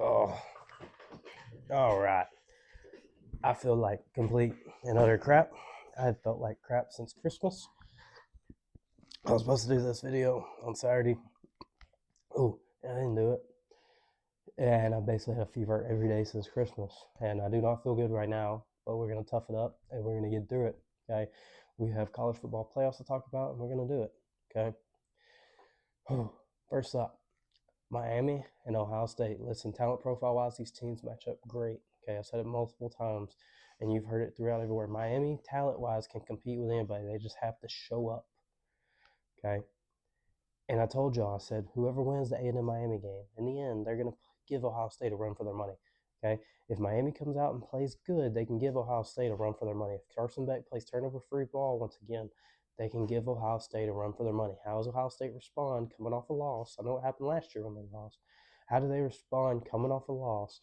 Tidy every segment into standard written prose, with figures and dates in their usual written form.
Oh, all right. I feel like complete and utter crap. I've felt like crap since Christmas. I was supposed to do this video on Saturday. Oh, I didn't do it. And I basically had a fever every day since Christmas. And I do not feel good right now, but we're going to tough it up and we're going to get through it. Okay. We have college football playoffs to talk about and we're going to do it. Okay. First up, Miami and Ohio State. Listen, talent profile wise, these teams match up great. Okay, I've said it multiple times, and you've heard it throughout everywhere. Miami, talent wise, can compete with anybody. They just have to show up. Okay, and I told y'all, I said whoever wins the A&M Miami game, in the end, they're gonna give Ohio State a run for their money. Okay, if Miami comes out and plays good, they can give Ohio State a run for their money. If Carson Beck plays turnover-free ball once again, they can give Ohio State a run for their money. How does Ohio State respond coming off a loss? I know what happened last year when they lost. How do they respond coming off a loss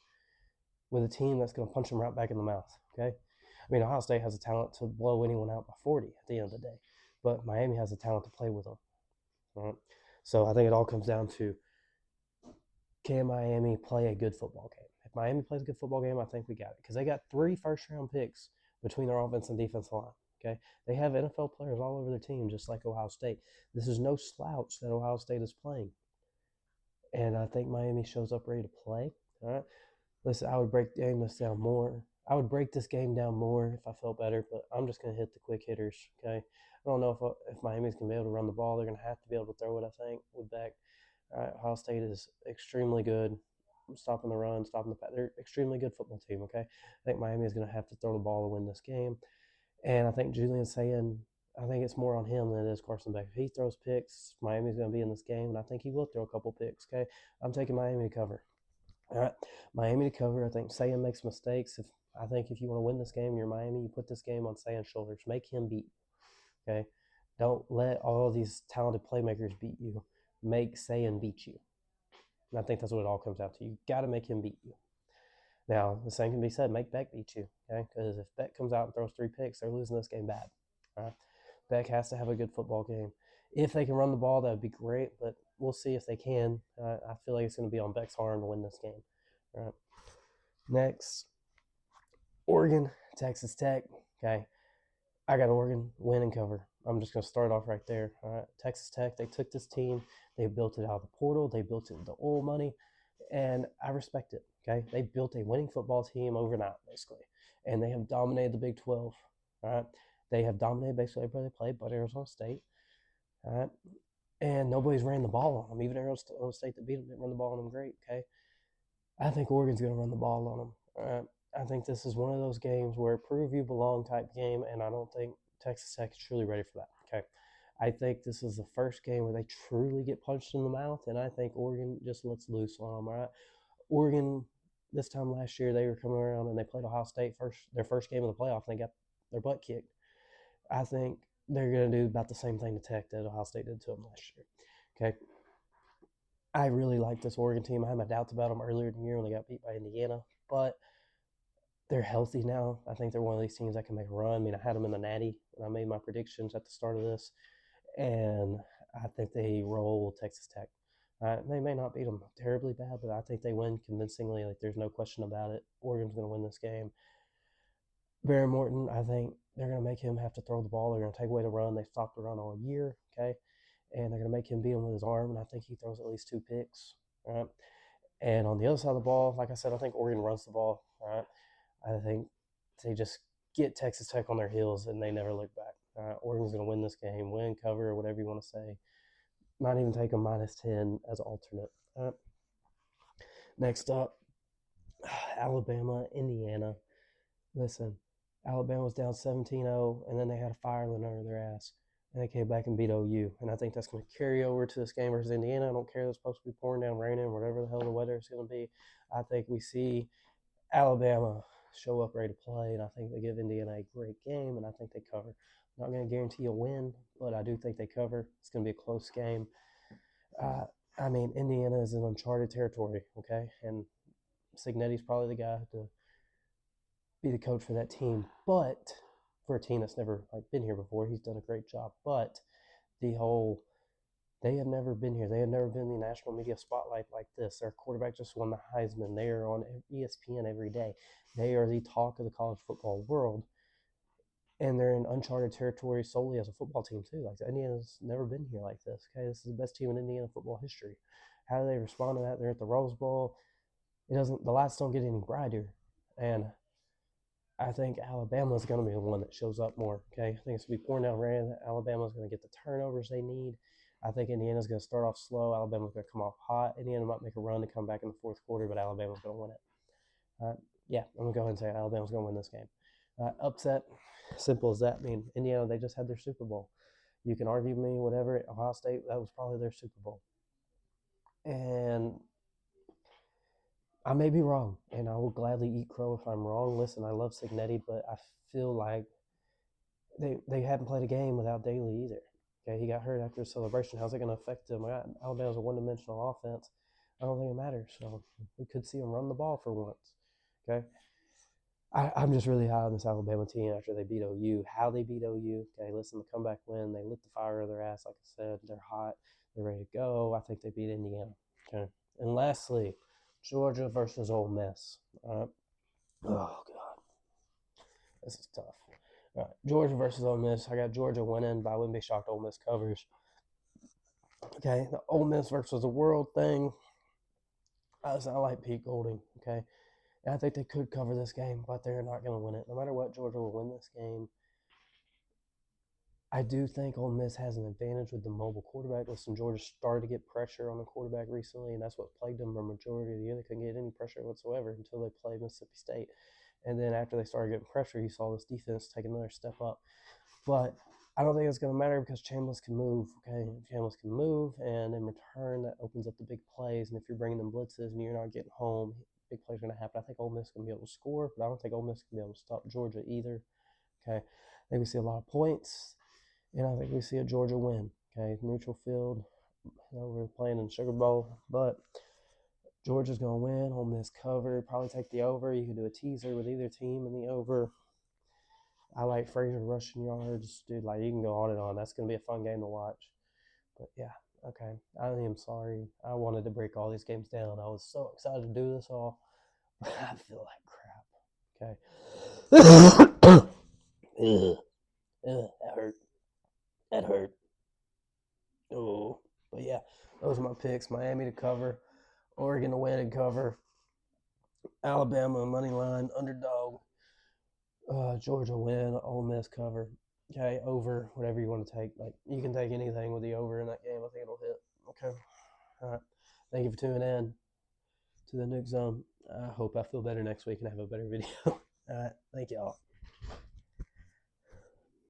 with a team that's going to punch them right back in the mouth? Okay, I mean, Ohio State has the talent to blow anyone out by 40 at the end of the day, but Miami has the talent to play with them. All right? So I think it all comes down to, can Miami play a good football game? If Miami plays a good football game, I think we got it, because they got 3 first-round picks between their offense and defensive line. Okay, they have NFL players all over their team, just like Ohio State. This is no slouch that Ohio State is playing, and I think Miami shows up ready to play. All right, listen, I would break this down more. I would break this game down more if I felt better, but I'm just going to hit the quick hitters. Okay, I don't know if Miami's going to be able to run the ball. They're going to have to be able to throw it, I think, with Beck. Ohio State is extremely good stopping the run, stopping the pass. They're an extremely good football team, okay? I think Miami is going to have to throw the ball to win this game. And I think Julian saying, I think it's more on him than it is Carson Beck. If he throws picks, Miami's going to be in this game, and I think he will throw a couple picks, okay? I'm taking Miami to cover. All right, Miami to cover. I think Sayan makes mistakes. I think if you want to win this game, you're Miami, you put this game on Sayan's shoulders. Make him beat you, okay? Don't let all these talented playmakers beat you. Make Sayan beat you. And I think that's what it all comes down to. You got to make him beat you. Now, the same can be said, make Beck beat you, okay? Because if Beck comes out and throws 3 picks, they're losing this game bad. All right? Beck has to have a good football game. If they can run the ball, that would be great, but we'll see if they can. I feel like it's going to be on Beck's arm to win this game. All right? Next, Oregon, Texas Tech. Okay, I got Oregon win and cover. I'm just going to start off right there. All right, Texas Tech, they took this team, they built it out of the portal, they built it with the oil money, and I respect it. Okay, they built a winning football team overnight, basically, and they have dominated the Big 12. All right, they have dominated basically everybody they played, but Arizona State. All right, and nobody's ran the ball on them. Even Arizona State that beat them didn't run the ball on them great. Okay, I think Oregon's going to run the ball on them. All right. I think this is one of those games where prove you belong type game, and I don't think Texas Tech is truly ready for that. Okay, I think this is the first game where they truly get punched in the mouth, and I think Oregon just lets loose on them. All right, Oregon, this time last year they were coming around and they played Ohio State their first game of the playoff, and they got their butt kicked. I think they're going to do about the same thing to Tech that Ohio State did to them last year. Okay. I really like this Oregon team. I had my doubts about them earlier in the year when they got beat by Indiana, but they're healthy now. I think they're one of these teams that can make a run. I mean, I had them in the Natty when I made my predictions at the start of this, and I think they roll Texas Tech. They may not beat them terribly bad, but I think they win convincingly. Like, there's no question about it. Oregon's going to win this game. Barry Morton, I think they're going to make him have to throw the ball. They're going to take away the run. They stopped the run all year, okay? And they're going to make him beat him with his arm, and I think he throws at least 2 picks, right? And on the other side of the ball, like I said, I think Oregon runs the ball, right? I think they just get Texas Tech on their heels, and they never look back. Oregon's going to win this game, win, cover, or whatever you want to say. Might even take a -10 as an alternate. Next up, Alabama, Indiana. Listen, Alabama was down 17-0, and then they had a fire under their ass, and they came back and beat OU. And I think that's going to carry over to this game versus Indiana. I don't care if it's supposed to be pouring down, raining, whatever the hell the weather is going to be. I think we see Alabama show up ready to play, and I think they give Indiana a great game, and I think they cover. I'm not going to guarantee a win, but I do think they cover. It's going to be a close game. I mean, Indiana is in uncharted territory, okay? And Cignetti's probably the guy to be the coach for that team. But for a team that's never been here before, he's done a great job. But the whole They had never been here. They had never been in the national media spotlight like this. Their quarterback just won the Heisman. They are on ESPN every day. They are the talk of the college football world, and they're in uncharted territory solely as a football team too. Like Indiana's never been here like this. Okay, this is the best team in Indiana football history. How do they respond to that? They're at the Rose Bowl. It doesn't. The lights don't get any brighter, and I think Alabama's going to be the one that shows up more. Okay, I think it's going to be pouring down rain. Alabama's going to get the turnovers they need. I think Indiana's going to start off slow. Alabama's going to come off hot. Indiana might make a run to come back in the fourth quarter, but Alabama's going to win it. Yeah, I'm going to go ahead and say Alabama's going to win this game. Upset, simple as that. I mean, Indiana, they just had their Super Bowl. You can argue with me, whatever. Ohio State, that was probably their Super Bowl. And I may be wrong, and I will gladly eat crow if I'm wrong. Listen, I love Signetti, but I feel like they haven't played a game without Daly either. Okay, he got hurt after the celebration. How's it going to affect him? Alabama's a one-dimensional offense. I don't think it matters. So we could see them run the ball for once. Okay, I'm just really high on this Alabama team after they beat OU. How they beat OU? Okay, listen, the comeback win. They lit the fire of their ass. Like I said, they're hot. They're ready to go. I think they beat Indiana. Okay, and lastly, Georgia versus Ole Miss. Oh God, this is tough. All right, Georgia versus Ole Miss. I got Georgia winning, but I wouldn't be shocked Ole Miss covers. Okay, the Ole Miss versus the world thing. I like Pete Golding. Okay, and I think they could cover this game, but they're not going to win it. No matter what, Georgia will win this game. I do think Ole Miss has an advantage with the mobile quarterback. Listen, Georgia started to get pressure on the quarterback recently, and that's what plagued them for a majority of the year. They couldn't get any pressure whatsoever until they played Mississippi State. And then after they started getting pressure, you saw this defense take another step up. But I don't think it's going to matter because Chambliss can move. Okay, Chambliss can move, and in return, that opens up the big plays. And if you're bringing them blitzes and you're not getting home, big plays are going to happen. I think Ole Miss is going to be able to score, but I don't think Ole Miss can be able to stop Georgia either. Okay, I think we see a lot of points. And I think we see a Georgia win. Okay, neutral field. We're playing in Sugar Bowl, but Georgia's gonna win. Ole Miss cover. Probably take the over. You can do a teaser with either team in the over. I like Frazier rushing yards, dude. Like you can go on and on. That's gonna be a fun game to watch. But yeah, okay. I am sorry. I wanted to break all these games down. I was so excited to do this all, but I feel like crap. Okay. That hurt. That hurt. Oh, but yeah, those are my picks. Miami to cover, Oregon to win and cover, Alabama money line underdog, Georgia win, Ole Miss cover. Okay, over whatever you want to take. Like you can take anything with the over in that game. I think it'll hit. Okay, all right. Thank you for tuning in to the Nuke Zone. I hope I feel better next week and have a better video. All right, thank y'all.